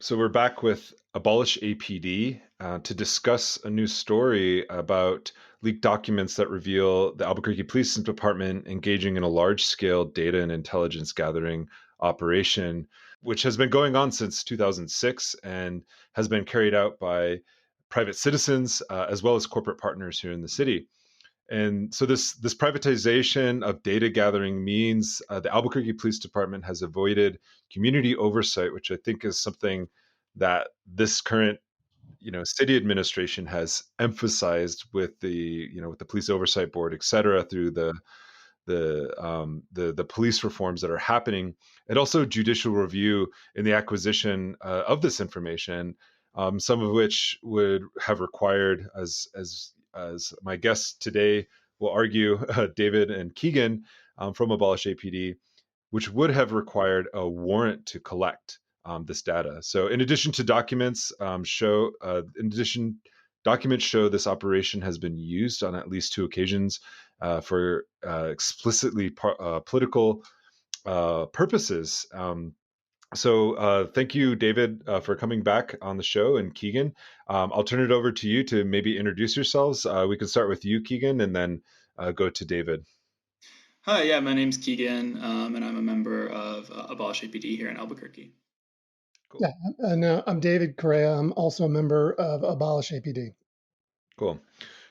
So we're back with Abolish APD to discuss a new story about leaked documents that reveal the Albuquerque Police Department engaging in a large-scale data and intelligence gathering operation, which has been going on since 2006 and has been carried out by private citizens as well as corporate partners here in the city. And so this privatization of data gathering means the Albuquerque Police Department has avoided community oversight, which I think is something that this current city administration has emphasized with with the police oversight board, et cetera, through the police reforms that are happening, and also judicial review in the acquisition of this information, some of which would have required, as my guests today will argue, David and Keegan from Abolish APD, which would have required a warrant to collect this data. So, in addition to documents documents show this operation has been used on at least two occasions for explicitly political purposes. So thank you, David, for coming back on the show, and Keegan. I'll turn it over to you to maybe introduce yourselves. We can start with you, Keegan, and then go to David. Hi, yeah, my name's Keegan, and I'm a member of Abolish APD here in Albuquerque. Cool. Yeah, and I'm David Correia. I'm also a member of Abolish APD. Cool.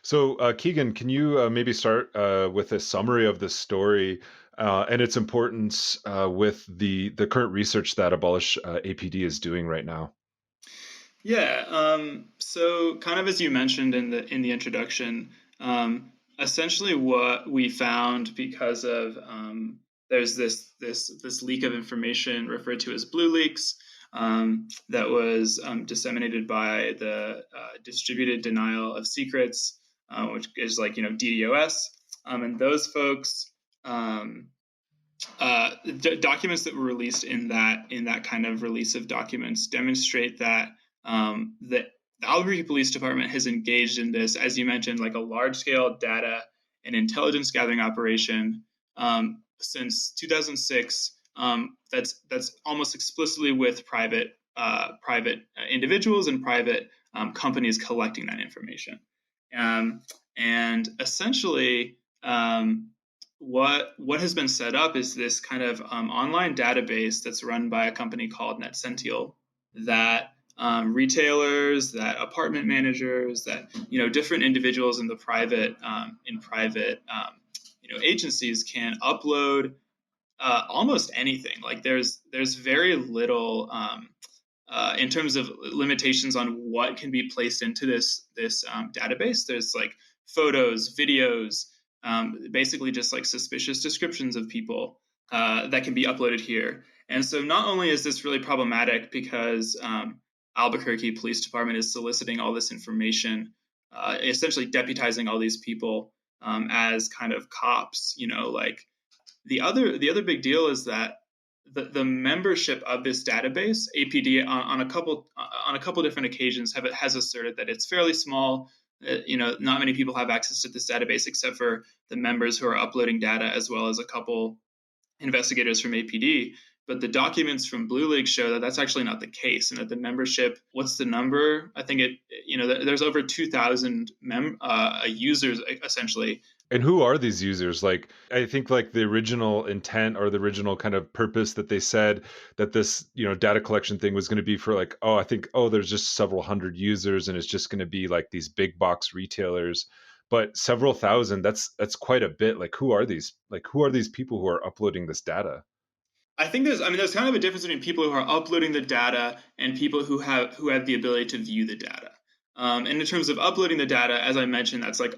So, Keegan, can you maybe start with a summary of this story and its importance with the current research that Abolish APD is doing right now? Yeah, so kind of as you mentioned in the introduction, essentially what we found because of there's this leak of information referred to as blue leaks that was disseminated by the Distributed Denial of Secrets, which is like DDoS, and those folks. Documents that were released in that kind of release of documents demonstrate that the Albuquerque Police Department has engaged in this, as you mentioned, like a large-scale data and intelligence gathering operation since 2006. That's almost explicitly with private individuals and private companies collecting that information, and essentially. What has been set up is this kind of online database that's run by a company called NetCential that retailers, that apartment managers, that different individuals in the private agencies can upload almost anything. Like there's very little in terms of limitations on what can be placed into this database. There's like photos, videos, basically just like suspicious descriptions of people that can be uploaded here. And so not only is this really problematic because Albuquerque Police Department is soliciting all this information, essentially deputizing all these people as kind of cops, like the other big deal is that the membership of this database, APD, on a couple different occasions has asserted that it's fairly small. Not many people have access to this database except for the members who are uploading data, as well as a couple investigators from APD. But the documents from Blue League show that that's actually not the case, and that the membership, what's the number? I think there's over 2,000 users essentially. And who are these users? Like, I think like the original intent or the original kind of purpose that they said that this, data collection thing was going to be for like, there's just several hundred users and it's just going to be like these big box retailers. But several thousand, that's quite a bit. Like, who are these? Like, who are these people who are uploading this data? I think there's kind of a difference between people who are uploading the data and people who have the ability to view the data. And in terms of uploading the data, as I mentioned, that's like,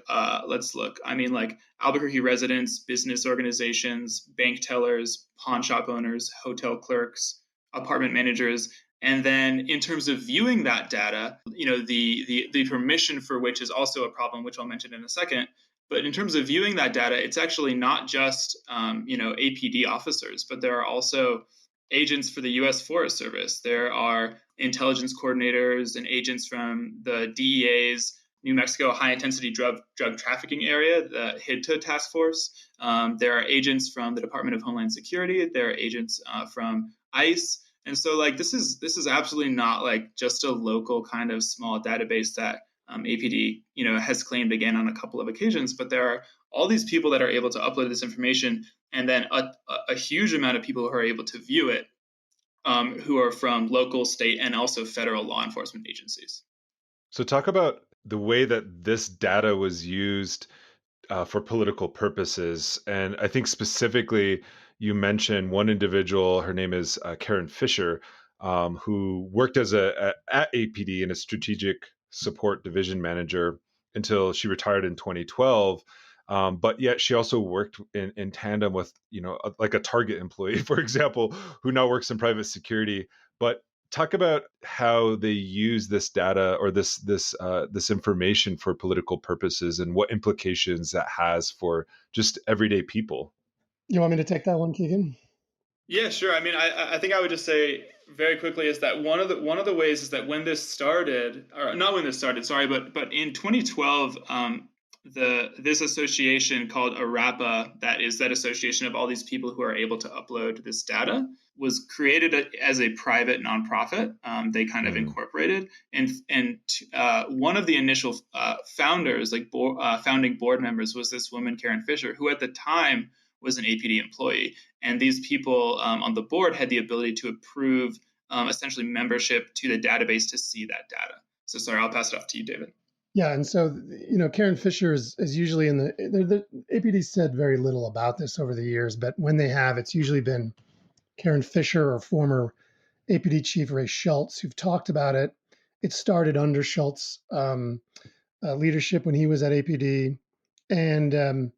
let's look. I mean, like Albuquerque residents, business organizations, bank tellers, pawn shop owners, hotel clerks, apartment managers. And then in terms of viewing that data, the permission for which is also a problem, which I'll mention in a second. But in terms of viewing that data, it's actually not just APD officers, but there are also agents for the U.S. Forest Service. There are intelligence coordinators and agents from the DEA's New Mexico High Intensity Drug Trafficking Area, the HIDTA task force. There are agents from the Department of Homeland Security. There are agents from ICE. And so like this is absolutely not like just a local kind of small database that APD has claimed again on a couple of occasions, but there are all these people that are able to upload this information, and then a huge amount of people who are able to view it, who are from local, state, and also federal law enforcement agencies. So talk about the way that this data was used for political purposes. And I think specifically, you mentioned one individual, her name is Karen Fisher, who worked at APD and a strategic support division manager until she retired in 2012. But yet she also worked in tandem with, like a Target employee, for example, who now works in private security. But talk about how they use this data or this information for political purposes and what implications that has for just everyday people. You want me to take that one, Keegan? Yeah, sure. I mean, I think I would just say very quickly is that one of the ways is that when this started, or not when this started, sorry, but in 2012, this association called ARAPA, that is that association of all these people who are able to upload this data, was created as a private nonprofit. They kind of incorporated, and one of the initial founders, like founding board members, was this woman Karen Fisher, who at the time was an APD employee. And these people on the board had the ability to approve essentially membership to the database to see that data. So sorry, I'll pass it off to you, David. Yeah, and so Karen Fisher is usually in the APD said very little about this over the years, but when they have, it's usually been Karen Fisher or former APD Chief Ray Schultz who've talked about it. It started under Schultz leadership when he was at APD, and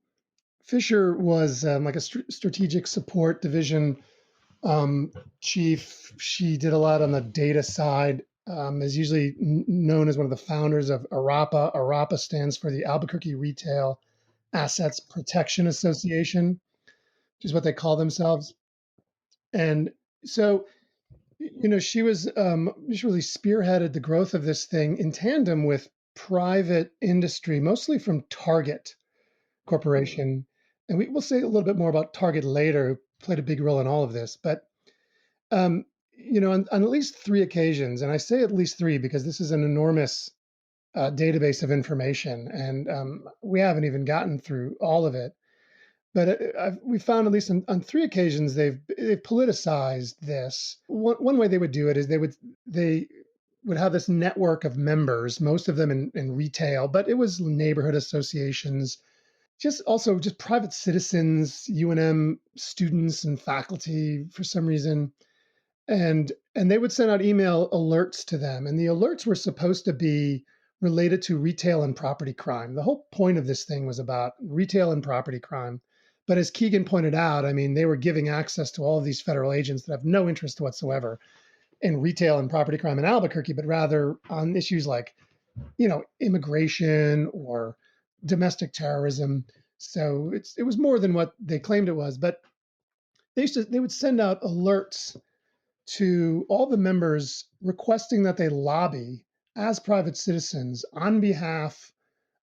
Fisher was like a strategic support division chief. She did a lot on the data side. Is usually known as one of the founders of ARAPA. ARAPA stands for the Albuquerque Retail Assets Protection Association, which is what they call themselves. And so, she was she really spearheaded the growth of this thing in tandem with private industry, mostly from Target Corporation. And we'll say a little bit more about Target later, who played a big role in all of this. But on at least 3 occasions, and I say at least 3 because this is an enormous database of information, and we haven't even gotten through all of it. But we found at least on 3 occasions they've politicized this. One way they would do it is they would have this network of members, most of them in retail, but it was neighborhood associations, just private citizens, UNM students and faculty for some reason. And they would send out email alerts to them, and the alerts were supposed to be related to retail and property crime. The whole point of this thing was about retail and property crime. But as Keegan pointed out, I mean, they were giving access to all of these federal agents that have no interest whatsoever in retail and property crime in Albuquerque, but rather on issues like, immigration or domestic terrorism. So it was more than what they claimed it was. But they would send out alerts to all the members requesting that they lobby as private citizens on behalf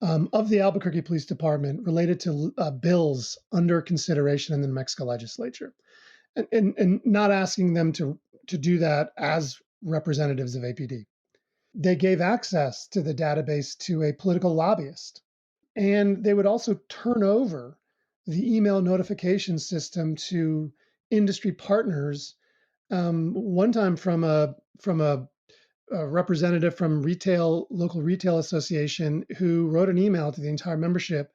of the Albuquerque Police Department related to bills under consideration in the New Mexico legislature, and not asking them to do that as representatives of APD. They gave access to the database to a political lobbyist, and they would also turn over the email notification system to industry partners. One time from a representative from local retail association who wrote an email to the entire membership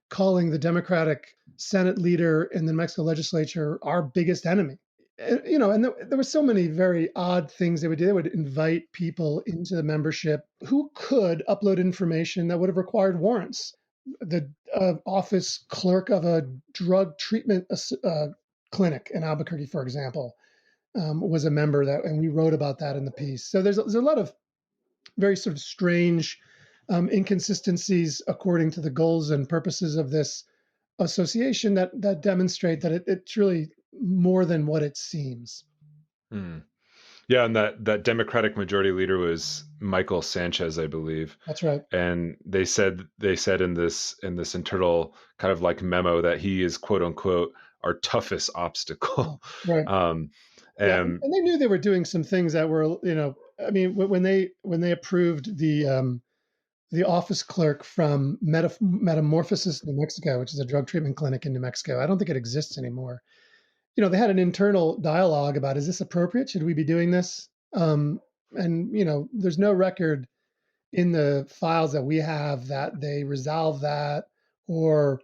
calling the Democratic Senate leader in the New Mexico legislature our biggest enemy. And there were so many very odd things they would do. They would invite people into the membership who could upload information that would have required warrants. The office clerk of a drug treatment clinic in Albuquerque, for example, was a member and we wrote about that in the piece. So there's a lot of very sort of strange inconsistencies according to the goals and purposes of this association that demonstrate that it's really more than what it seems. Yeah, and that Democratic majority leader was Michael Sanchez, I believe. That's right. And they said in this internal kind of like memo that he is quote unquote our toughest obstacle. Right. Yeah, And and they knew they were doing some things that were, I mean, when they approved the office clerk from Metamorphosis, New Mexico, which is a drug treatment clinic in New Mexico. I don't think it exists anymore. They had an internal dialogue about, is this appropriate? Should we be doing this? And there's no record in the files that we have that they resolve that, or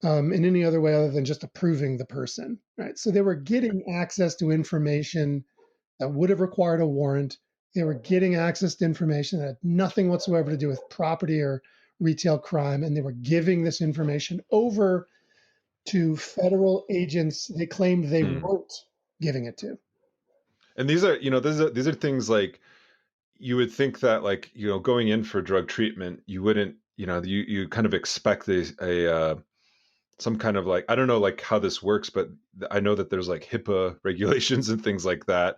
in any other way other than just approving the person, right? So they were getting access to information that would have required a warrant. They were getting access to information that had nothing whatsoever to do with property or retail crime, and they were giving this information over to federal agents they claimed they hmm. weren't giving it to. And these are, these are things like you would think that, like, going in for drug treatment, you wouldn't, you kind of expect some kind of, like, I don't know, like, how this works, but I know that there's like HIPAA regulations and things like that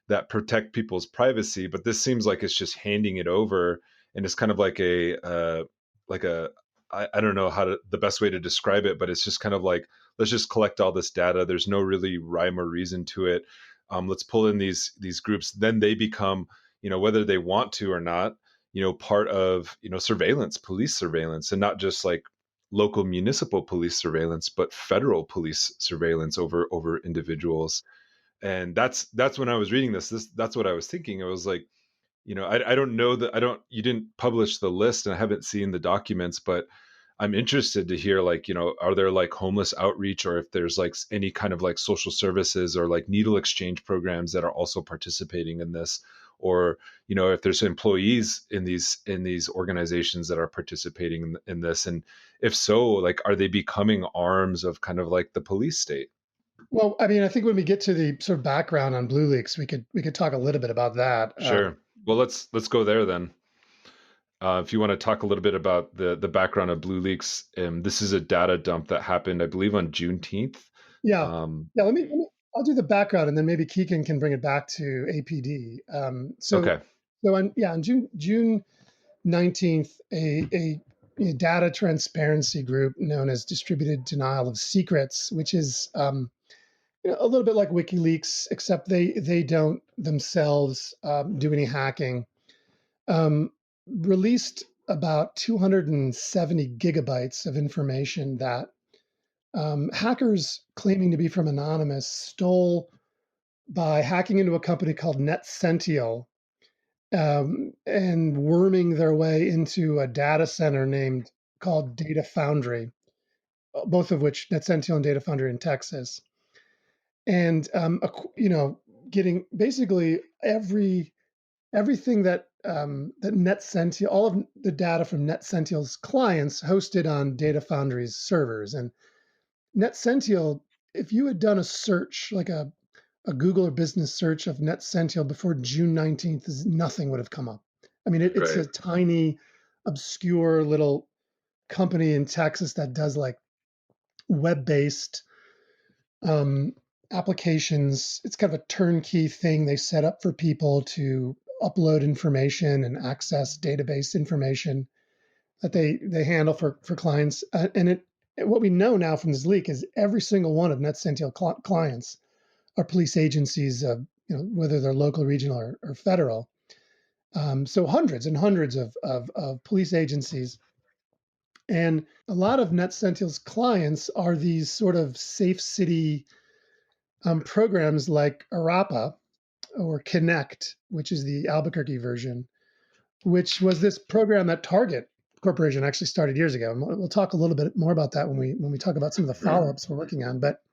that protect people's privacy. But this seems like it's just handing it over, and it's kind of like like a, I don't know the best way to describe it, but it's just kind of like, let's just collect all this data. There's no really rhyme or reason to it. Let's pull in these groups. Then they become, whether they want to or not, part of, surveillance, police surveillance, and not just like local municipal police surveillance, but federal police surveillance over individuals. And that's when I was reading that's what I was thinking. It was like, I don't know that you didn't publish the list, and I haven't seen the documents, but I'm interested to hear, like, are there like homeless outreach, or if there's like any kind of like social services or like needle exchange programs that are also participating in this, or if there's employees in these organizations that are participating in this, and if so, like, are they becoming arms of kind of like the police state? Well, I mean, I think when we get to the sort of background on Blue Leaks, we could talk a little bit about that. Sure. Well, let's go there then. If you want to talk a little bit about the background of Blue Leaks, this is a data dump that happened, I believe, on Juneteenth. Yeah, Um, yeah. I'll do the background, and then maybe Keegan can bring it back to APD. okay, On June 19th, a data transparency group known as Distributed Denial of Secrets, which is a little bit like WikiLeaks, except they don't themselves do any hacking. Um, Released about 270 gigabytes of information that hackers claiming to be from Anonymous stole by hacking into a company called NetCential, and worming their way into a data center named called Data Foundry, both of which NetCential and Data Foundry in Texas, and getting basically everything that NetCential, all of the data from NetCential's clients hosted on Data Foundry's servers. And NetCential, if you had done a search, like a Google or business search of NetCential before June 19th, nothing would have come up. I mean, it's right, a tiny, obscure little company in Texas that does like web-based um, applications. It's kind of a turnkey thing they set up for people to upload information and access database information that they handle for clients. What we know now from this leak is every single one of NetCential clients are police agencies, whether they're local, regional, or federal. So hundreds and hundreds of police agencies. And a lot of NetCential's clients are these sort of safe city programs like ARAPA or Connect, which is the Albuquerque version, which was this program that Target Corporation actually started years ago. And we'll talk a little bit more about that when we talk about some of the follow-ups we're working on. But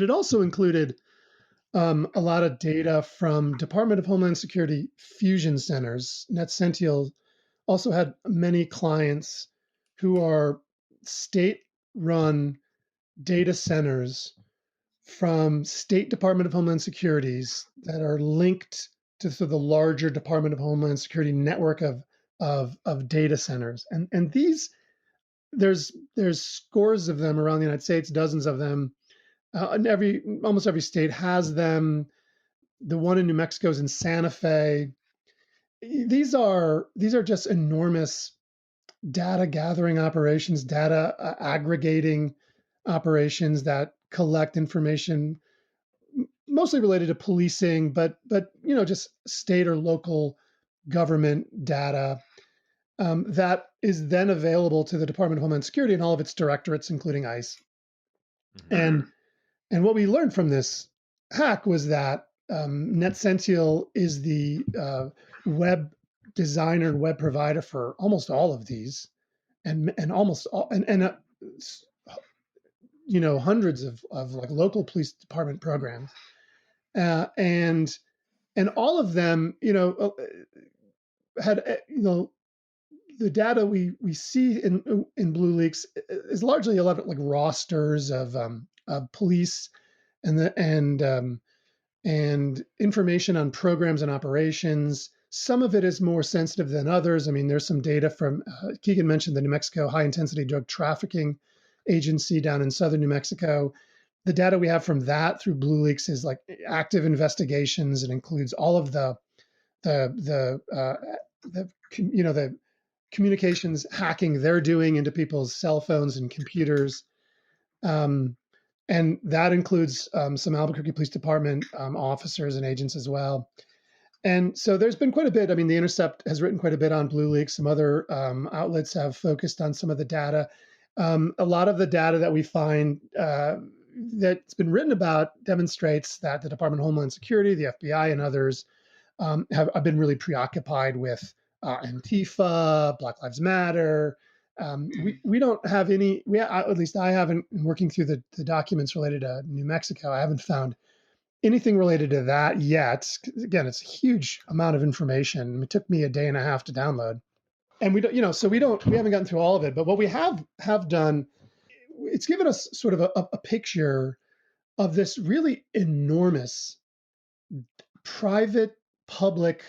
it also included a lot of data from Department of Homeland Security fusion centers. NetCential also had many clients who are state-run data centers from State Department of Homeland Securities that are linked to the larger Department of Homeland Security network of data centers. And these there's scores of them around the United States, dozens of them. And almost every state has them. The one in New Mexico is in Santa Fe. These are just enormous data gathering operations, data aggregating operations that collect information mostly related to policing, but just state or local government data that is then available to the Department of Homeland Security and all of its directorates, including ICE. Mhm. And what we learned from this hack was that NetCential is the web designer and web provider for almost all of these, and almost all, and hundreds of like local police department programs, and all of them had the data we see in Blue Leaks is largely a lot of like rosters of police and information on programs and operations. Some of it is more sensitive than others. I mean, there's some data from Keegan mentioned the New Mexico High Intensity Drug Trafficking Agency down in southern New Mexico. The data we have from that through Blue Leaks is like active investigations. It includes all of the communications hacking they're doing into people's cell phones and computers. Um, and that includes some Albuquerque Police Department officers and agents as well. And so there's been quite a bit. I mean, The Intercept has written quite a bit on Blue Leaks. Some other outlets have focused on some of the data. A lot of the data that we find that's been written about demonstrates that the Department of Homeland Security, the FBI, and others have been really preoccupied with Antifa, Black Lives Matter. We don't have any. At least I haven't. Working through the documents related to New Mexico, I haven't found anything related to that yet. Again, it's a huge amount of information. It took me a day and a half to download, and we don't. So we haven't gotten through all of it. But what we have done, it's given us sort of a picture of this really enormous private public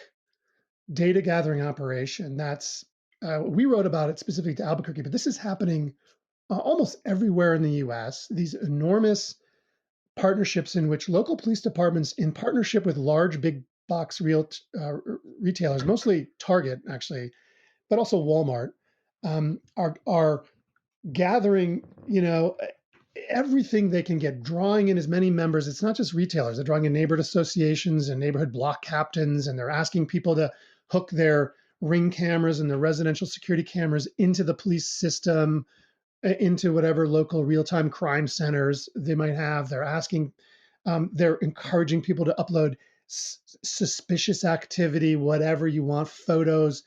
data gathering operation that's we wrote about it specifically to Albuquerque, but this is happening almost everywhere in the US. These enormous partnerships in which local police departments, in partnership with large big box retailers, mostly Target actually, but also Walmart, are gathering, everything they can get, drawing in as many members. It's not just retailers. They're drawing in neighborhood associations and neighborhood block captains, and they're asking people to hook their Ring cameras and their residential security cameras into the police system, into whatever local real-time crime centers they might have. They're encouraging people to upload suspicious activity, whatever you want, photos.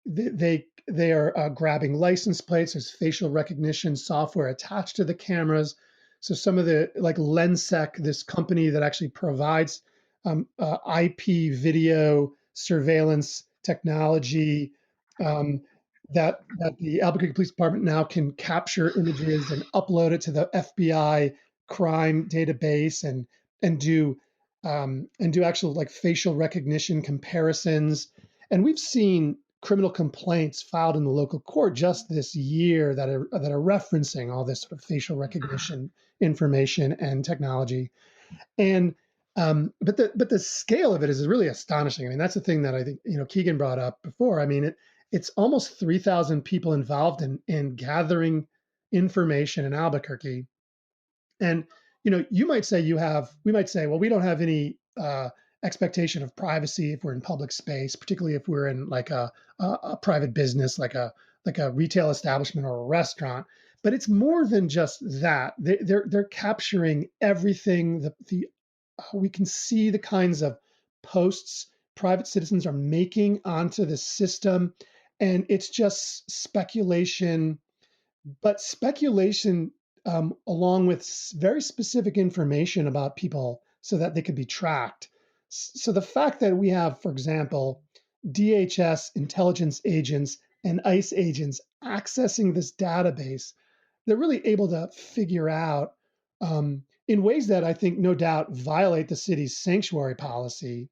They are grabbing license plates. There's facial recognition software attached to the cameras. So some of the like Lensec, this company that actually provides IP video surveillance technology, that the Albuquerque Police Department now can capture images and upload it to the FBI crime database and do actual like facial recognition comparisons. And we've seen criminal complaints filed in the local court just this year that are referencing all this sort of facial recognition information and technology. And but the scale of it is really astonishing. I mean, that's the thing that I think Keegan brought up before. I mean, it's almost 3,000 people involved in gathering information in Albuquerque. And you might say we might say, well, we don't have any expectation of privacy if we're in public space, particularly if we're in like a private business, like a retail establishment or a restaurant. But it's more than just that. They're capturing everything. We can see the kinds of posts private citizens are making onto the system, and it's just speculation, but speculation along with very specific information about people so that they could be tracked. So the fact that we have, for example, DHS intelligence agents and ICE agents accessing this database, they're really able to figure out in ways that I think no doubt violate the city's sanctuary policy.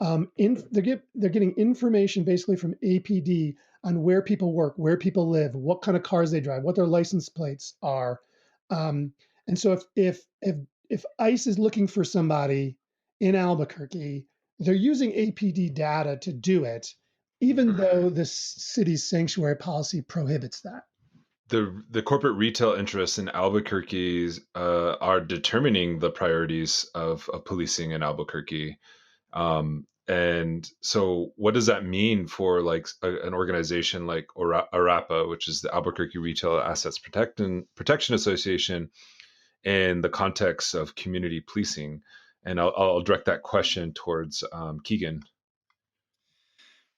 They're getting information basically from APD on where people work, where people live, what kind of cars they drive, what their license plates are. And so if ICE is looking for somebody in Albuquerque, they're using APD data to do it, even though the city's sanctuary policy prohibits that. the corporate retail interests in Albuquerque are determining the priorities of policing in Albuquerque. And so, what does that mean for like an organization like ARAPA, which is the Albuquerque Retail Assets Protection Association, in the context of community policing? And I'll direct that question towards Keegan.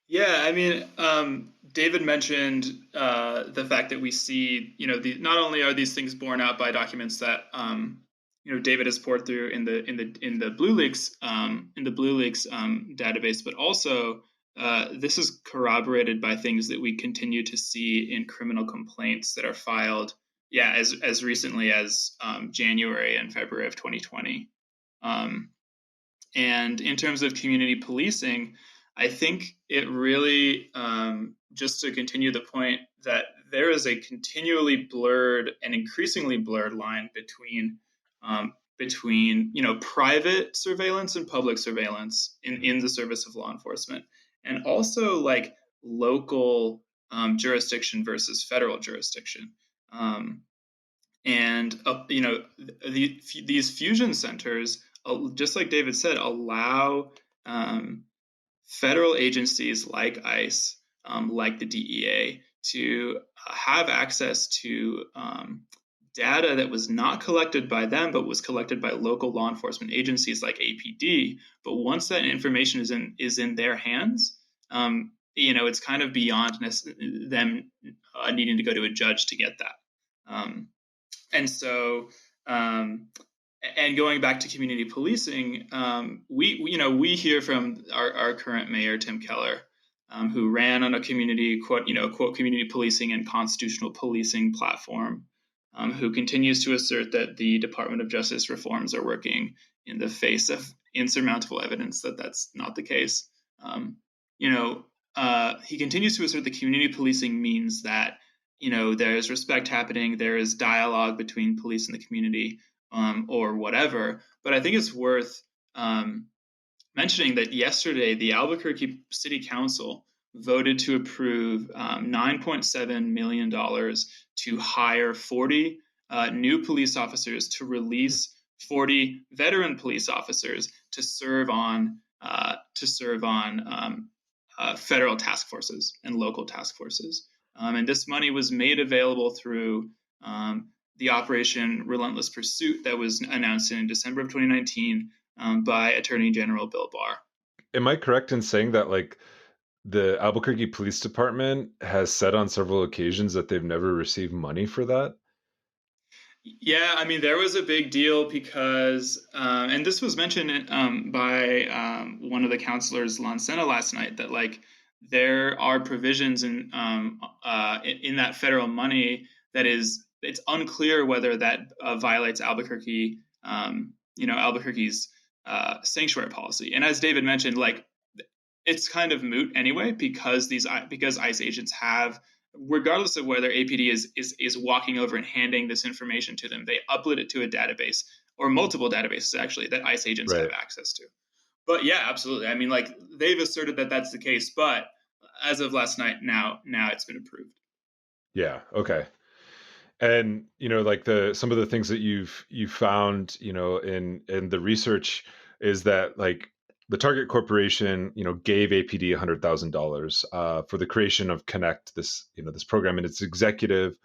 Yeah, I mean, David mentioned the fact that we see, not only are these things borne out by documents that David has poured through in the Blue Leaks database, but also this is corroborated by things that we continue to see in criminal complaints that are filed, yeah, as recently as January and February of 2020. And in terms of community policing, I think it really, just to continue the point, that there is a continually blurred and increasingly blurred line between private surveillance and public surveillance in the service of law enforcement, and also like local jurisdiction versus federal jurisdiction. And these fusion centers, just like David said, allow federal agencies like ICE, like the DEA, to have access to data that was not collected by them, but was collected by local law enforcement agencies like APD. But once that information is in their hands, it's kind of beyond them needing to go to a judge to get that. And so, and going back to community policing, we hear from our current mayor, Tim Keller, who ran on a community quote community policing and constitutional policing platform, who continues to assert that the Department of Justice reforms are working in the face of insurmountable evidence that that's not the case. He continues to assert that community policing means that there is respect happening, there is dialogue between police and the community, or whatever. But I think it's worth mentioning that yesterday the Albuquerque City Council voted to approve $9.7 million to hire 40 new police officers, to release 40 veteran police officers to serve on federal task forces and local task forces. And this money was made available through the Operation Relentless Pursuit that was announced in December of 2019 by Attorney General Bill Barr. Am I correct in saying that like the Albuquerque Police Department has said on several occasions that they've never received money for that? Yeah, I mean, there was a big deal because, and this was mentioned by one of the counselors, Lancena, last night, that like there are provisions in that federal money that it's unclear whether that violates Albuquerque's sanctuary policy. And as David mentioned, like it's kind of moot anyway because ICE agents have, regardless of whether APD is walking over and handing this information to them, they upload it to a database, or multiple databases actually, that ICE agents have access to. But yeah, absolutely. I mean, like they've asserted that that's the case, but as of last night, now it's been approved. Yeah. Okay. And like some of the things that you've found in the research is that like the target corporation gave APD $100,000 for the creation of Connect, this program, and its executives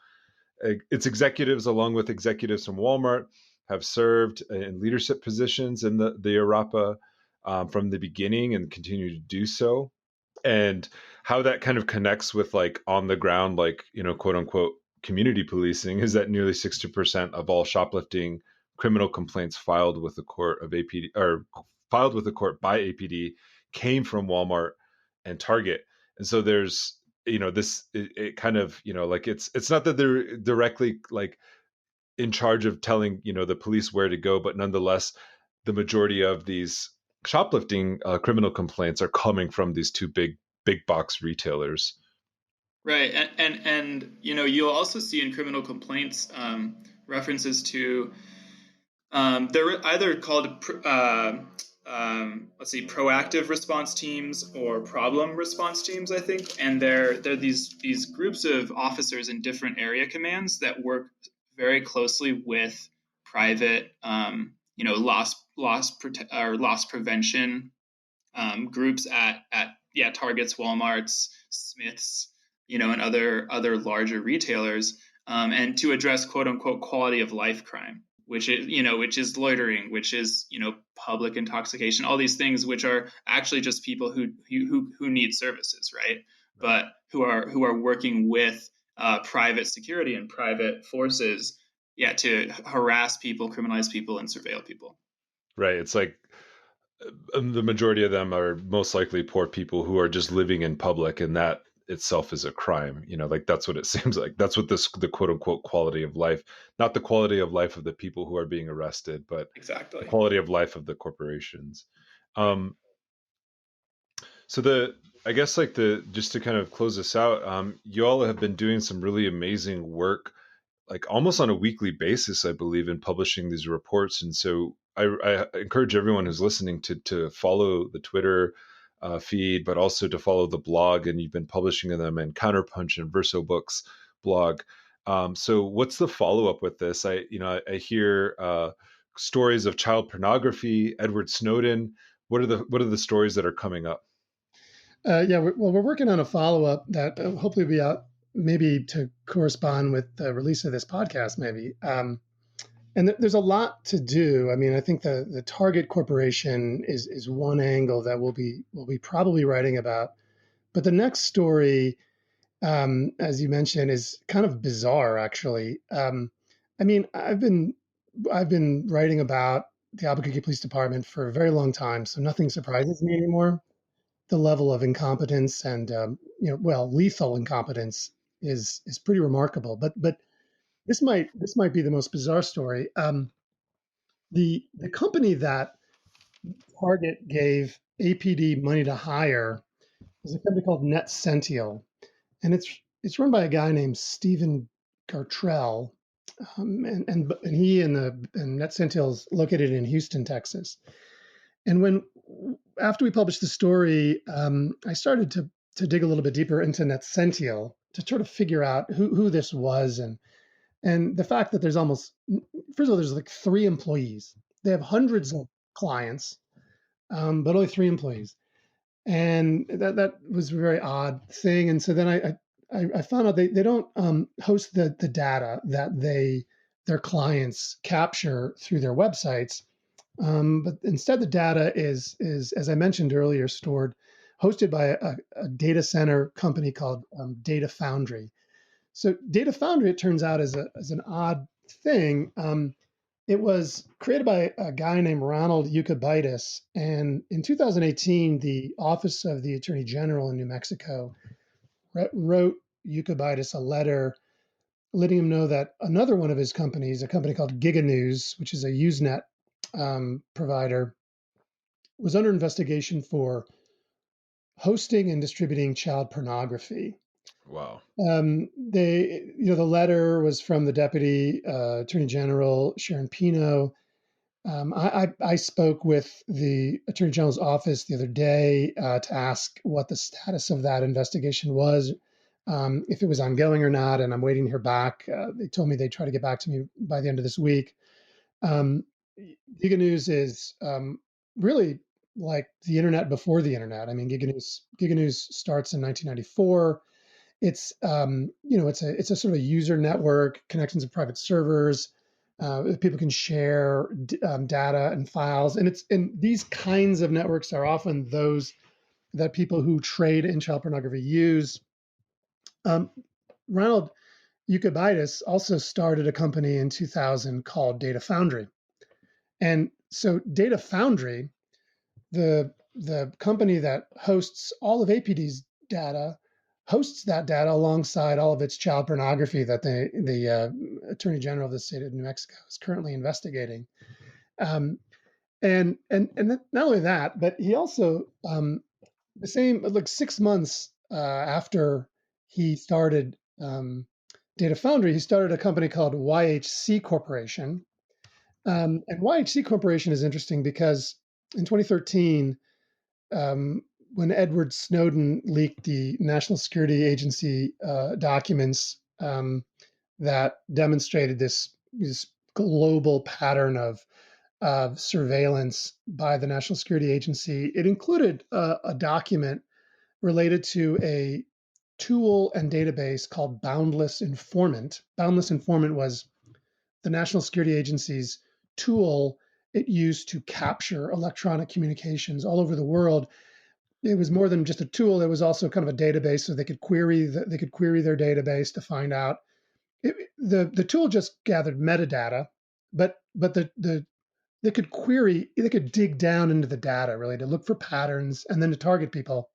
along with executives from Walmart have served in leadership positions in the ARAPA from the beginning and continue to do so. And how that kind of connects with like on the ground, like quote unquote community policing, is that nearly 60% of all shoplifting criminal complaints filed with the court of APD, or filed with the court by APD, came from Walmart and Target. And so there's this it kind of like it's not that they're directly like in charge of telling the police where to go, but nonetheless the majority of these shoplifting criminal complaints are coming from these two big box retailers. Right, and you'll also see in criminal complaints references to they're either called let's see, proactive response teams or problem response teams, I think. And they're these groups of officers in different area commands that work very closely with private, loss prevention groups at Targets, WalMarts, Smiths, and other larger retailers, and to address quote unquote quality of life crime, which is loitering, which is public intoxication, all these things which are actually just people who need services, right? But who are working with private security and private forces, to harass people, criminalize people, and surveil people. Right. It's like the majority of them are most likely poor people who are just living in public, and that itself is a crime. Like that's what it seems like. That's what the quote unquote quality of life, not the quality of life of the people who are being arrested, but exactly the quality of life of the corporations. So I guess like just to kind of close this out, you all have been doing some really amazing work, like almost on a weekly basis, I believe, in publishing these reports. And so I encourage everyone who's listening to follow the Twitter feed, but also to follow the blog. And you've been publishing them in Counterpunch and Verso Books blog. So what's the follow up with this? I hear stories of child pornography, Edward Snowden. What are the stories that are coming up? We're working on a follow up that hopefully will be out maybe to correspond with the release of this podcast, maybe. And there's a lot to do. I mean, I think the Target Corporation is one angle that we'll be probably writing about. But the next story, as you mentioned, is kind of bizarre, actually. I mean, I've been writing about the Albuquerque Police Department for a very long time, so nothing surprises me anymore. The level of incompetence and lethal incompetence is pretty remarkable. But this might be the most bizarre story. The company that Target gave APD money to hire is a company called NetCential, and it's run by a guy named Stephen Gartrell, and he and NetCential is located in Houston, Texas. And after we published the story, I started to dig a little bit deeper into NetCential to try to figure out who this was, and the fact that there's first of all, there's like 3 employees. They have hundreds of clients, but only 3 employees, and that was a very odd thing. And so then I found out they don't host the data that their clients capture through their websites. But instead, the data is, as I mentioned earlier, hosted by a data center company called Data Foundry. So Data Foundry, it turns out, is an odd thing. It was created by a guy named Ronald Euclides, and in 2018, the Office of the Attorney General in New Mexico wrote Euclides a letter letting him know that another one of his companies, a company called GigaNews, which is a Usenet provider, was under investigation for hosting and distributing child pornography. Wow. The letter was from the Deputy Attorney General, Sharon Pino. I spoke with the Attorney General's office the other day to ask what the status of that investigation was, if it was ongoing or not, and I'm waiting to hear back. They told me they'd try to get back to me by the end of this week. Giga News is really like the internet before the internet. I mean, Giga News starts in 1994. It's it's a sort of a user network, connections of private servers. People can share data and files, and these kinds of networks are often those that people who trade in child pornography use. Ronald Euclides also started a company in 2000 called Data Foundry. And so Data Foundry, the company that hosts all of APD's data, hosts that data alongside all of its child pornography that the Attorney General of the state of New Mexico is currently investigating. And not only that, but he also the same like 6 months after he started Data Foundry, he started a company called YHC Corporation. And YHC Corporation is interesting because in 2013, um, when Edward Snowden leaked the National Security Agency documents that demonstrated this global pattern of surveillance by the National Security Agency, it included a document related to a tool and database called Boundless Informant. Boundless Informant was the National Security Agency's tool it used to capture electronic communications all over the world. It was more than just a tool; it was also kind of a database, so they could query their database to find out. The tool just gathered metadata, but they could query, they could dig down into the data really to look for patterns and then to target people.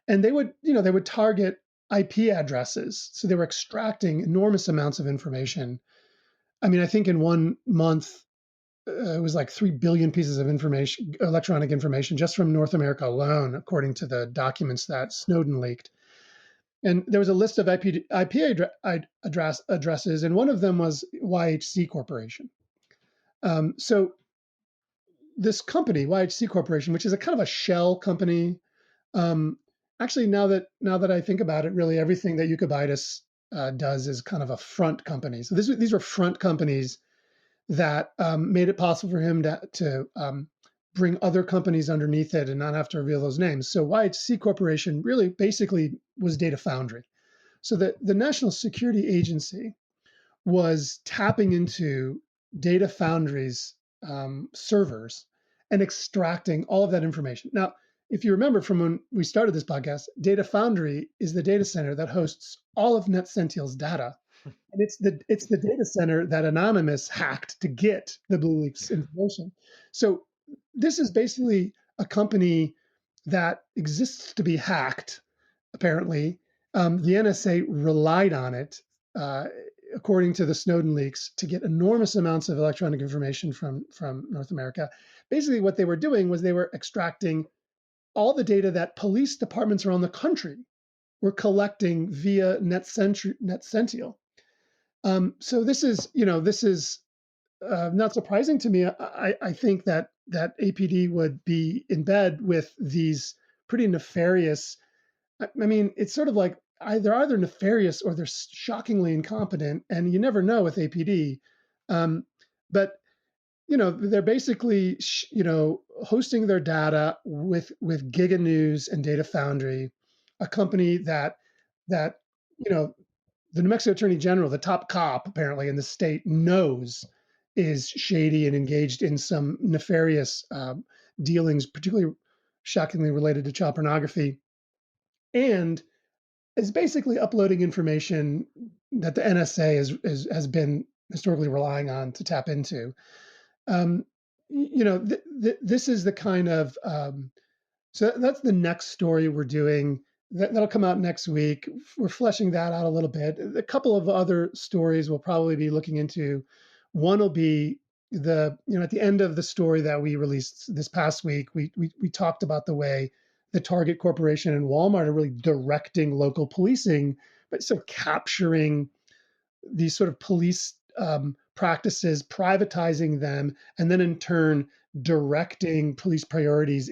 And they would target IP addresses, so they were extracting enormous amounts of information. I mean, I think in 1 month, it was like 3 billion pieces of information, electronic information, just from North America alone, according to the documents that Snowden leaked. And there was a list of addresses, and one of them was YHC Corporation. So this company, YHC Corporation, which is a kind of a shell company, um, actually, now that I think about it, really everything that Euclides does is kind of a front company. So these were front companies that made it possible for him to bring other companies underneath it and not have to reveal those names. So YHC Corporation really basically was Data Foundry. So the National Security Agency was tapping into Data Foundry's servers and extracting all of that information. Now, if you remember from when we started this podcast, Data Foundry is the data center that hosts all of NetCential's data. And it's the data center that Anonymous hacked to get the BlueLeaks information. So this is basically a company that exists to be hacked. Apparently, the NSA relied on it, uh, according to the Snowden leaks, to get enormous amounts of electronic information from North America. Basically, what they were doing was they were extracting all the data that police departments around the country were collecting via NetCential. So this is not surprising to me. I think that APD would be in bed with these pretty nefarious. I mean, it's sort of like they're either nefarious or they're shockingly incompetent, and you never know with APD. But they're basically hosting their data with Giga News and Data Foundry, a company that you know the New Mexico Attorney General, the top cop apparently in the state, knows is shady and engaged in some nefarious dealings, particularly shockingly related to child pornography, and is basically uploading information that the NSA has been historically relying on to tap into. Um, this is the kind of so that's the next story we're doing. That'll come out next week. We're fleshing that out a little bit. A couple of other stories we'll probably be looking into. One will be at the end of the story that we released this past week, we talked about the way the Target Corporation and Walmart are really directing local policing, but sort of capturing these sort of police practices, privatizing them, and then in turn directing police priorities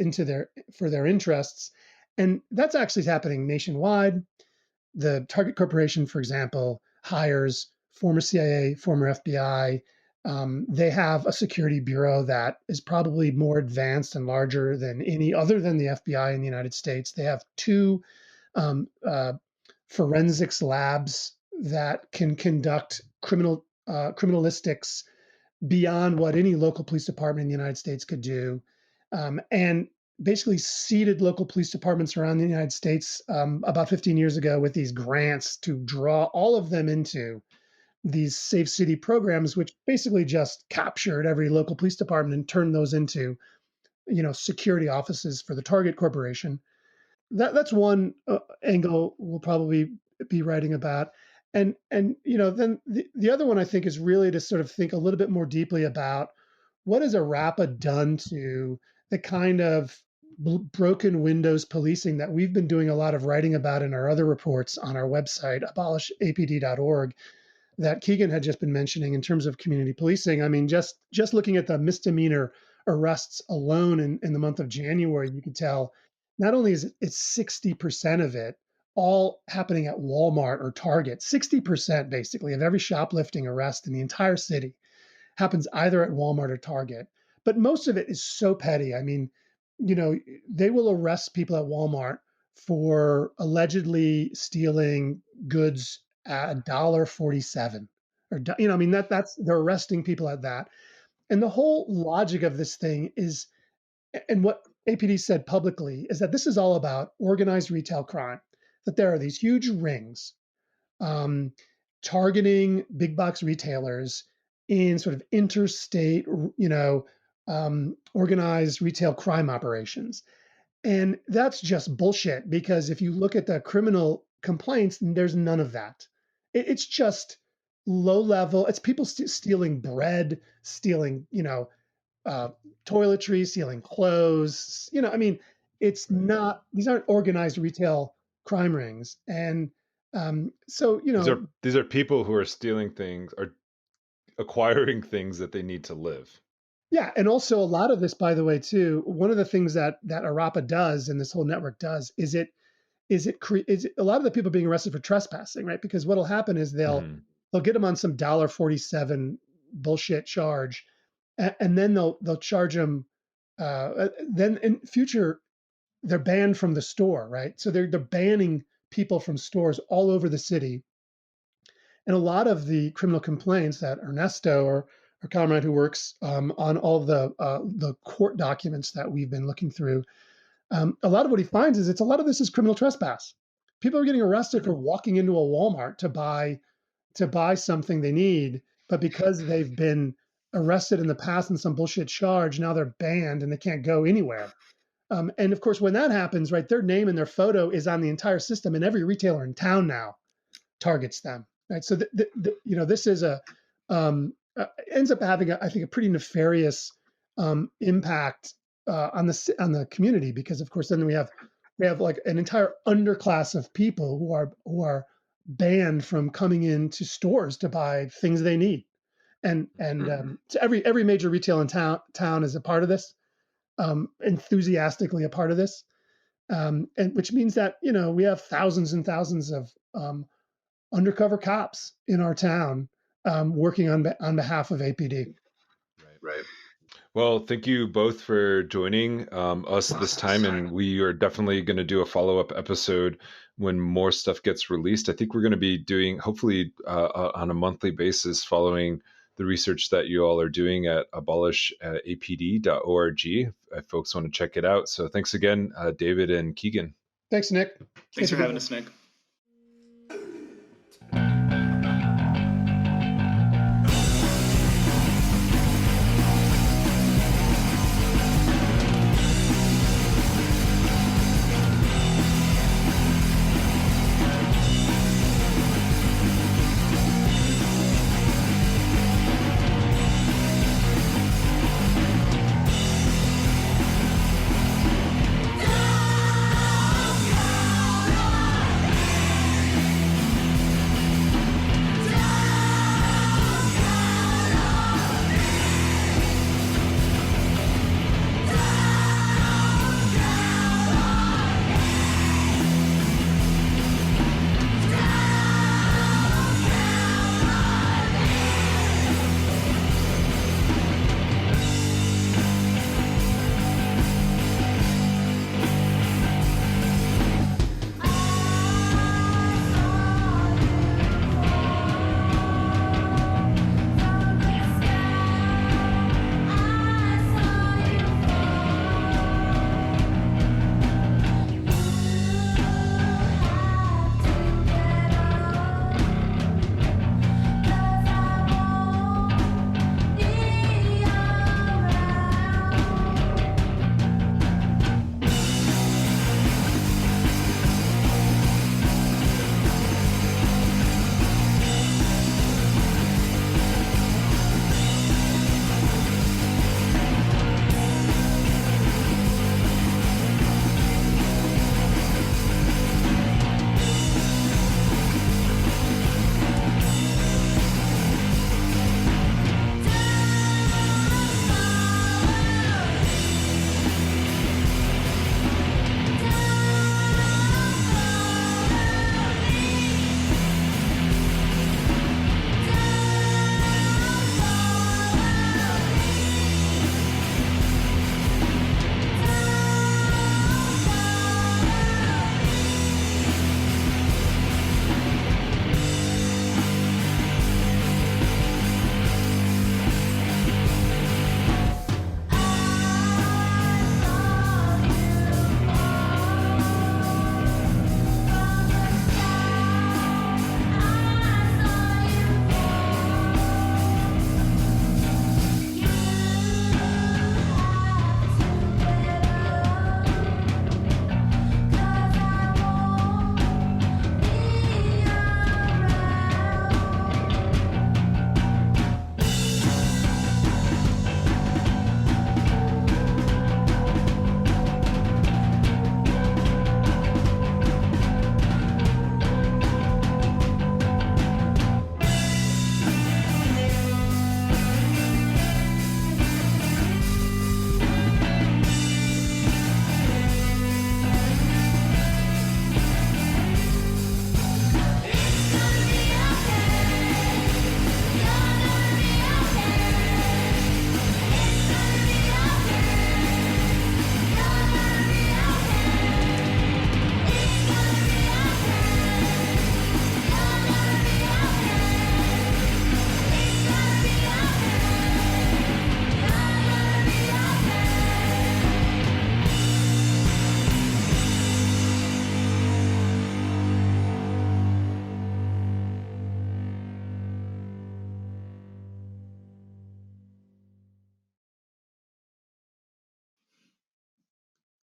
for their interests. And that's actually happening nationwide. The Target Corporation, for example, hires former CIA, former FBI. They have a security bureau that is probably more advanced and larger than any other than the FBI in the United States. They have two um, uh, forensics labs that can conduct criminalistics beyond what any local police department in the United States could do, and basically seeded local police departments around the United States about 15 years ago with these grants to draw all of them into these safe city programs, which basically just captured every local police department and turned those into security offices for the Target Corporation. That's one angle we'll probably be writing about. And then the other one I think is really to sort of think a little bit more deeply about what has ARAPA done to the kind of broken windows policing that we've been doing a lot of writing about in our other reports on our website, abolishapd.org, that Keegan had just been mentioning in terms of community policing. I mean, just looking at the misdemeanor arrests alone in the month of January, you could tell not only is it's 60% of it all happening at Walmart or Target, 60% basically of every shoplifting arrest in the entire city happens either at Walmart or Target. But most of it is so petty. I mean, they will arrest people at Walmart for allegedly stealing goods at $1.47. Or I mean that's they're arresting people at that. And the whole logic of this thing is, and what APD said publicly, is that this is all about organized retail crime, that there are these huge rings um, targeting big box retailers in sort of interstate, organized retail crime operations. And that's just bullshit because if you look at the criminal complaints, there's none of that. It's just low level. It's people stealing bread, stealing, uh, toiletries, stealing clothes. I mean, it's not, these aren't organized retail crime rings. And so, These are people who are stealing things or acquiring things that they need to live. yeah. And also a lot of this, by the way, too, one of the things that ARAPA does and this whole network does is a lot of the people being arrested for trespassing, right? Because what'll happen is they'll get them on some $1.47 bullshit charge, and then they'll charge them. Then in future, they're banned from the store, right? So they're banning people from stores all over the city. And a lot of the criminal complaints that Ernesto or comrade who works on all the court documents that we've been looking through, a lot of what he finds is a lot of this is criminal trespass. People are getting arrested for walking into a Walmart to buy something they need, but because they've been arrested in the past in some bullshit charge, now they're banned and they can't go anywhere. And of course, when that happens, right, their name and their photo is on the entire system, and every retailer in town now targets them. Right, so this is ends up having I think a pretty nefarious impact on the community, because of course then we have like an entire underclass of people who are banned from coming into stores to buy things they need, and so every major retail in town is a part of this, enthusiastically a part of this, and which means that we have thousands and thousands of undercover cops in our town working on behalf of APD. Right. Well, thank you both for joining us this time, and we are definitely going to do a follow-up episode when more stuff gets released. I think we're going to be doing, hopefully, on a monthly basis, following the research that you all are doing at abolishapd.org, if folks want to check it out. So thanks again, David and Keegan. Thanks, Nick. Thanks for having us, Nick.